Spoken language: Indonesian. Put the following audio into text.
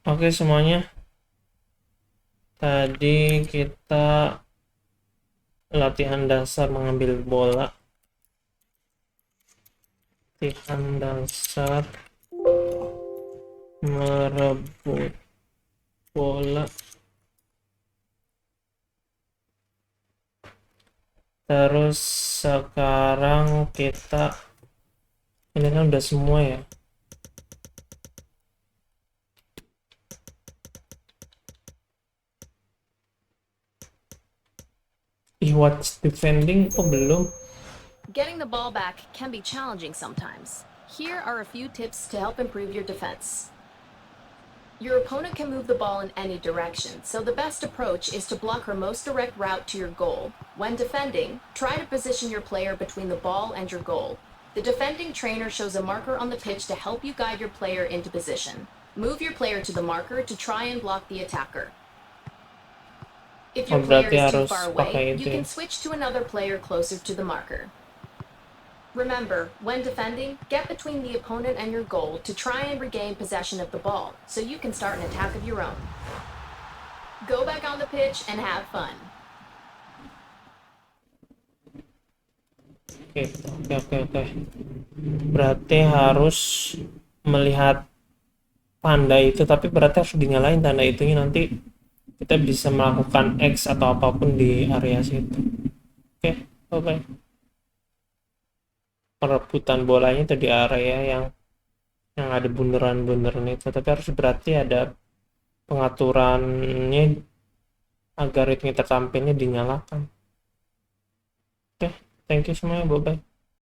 Oke semuanya, tadi kita latihan dasar mengambil bola, latihan dasar merebut bola. Terus sekarang kita, ini kan udah semua ya. What's defending? Oh belum. Getting the ball back can be challenging sometimes. Here are a few tips to help improve your defense. Your opponent can move the ball in any direction, so the best approach is to block her most direct route to your goal. When defending, try to position your player between the ball and your goal. The defending trainer shows a marker on the pitch to help you guide your player into position. Move your player to the marker to try and block the attacker. If your player Berarti is too harus far pakai away, itu you ya. can switch to another player closer to the marker. Remember, when defending, get between the opponent and your goal to try and regain possession of the ball, so you can start an attack of your own. Go back on the pitch and have fun. Oke. Berarti harus melihat tanda itu, tapi berarti harus dinyalain tanda itunya, nanti kita bisa melakukan X atau apapun di area situ. Oke, bye. Perebutan bolanya itu di area yang ada bundaran-bundaran itu, tapi harus berarti ada pengaturannya agar ritme tertampilnya dinyalakan. Oke, thank you semuanya, bye.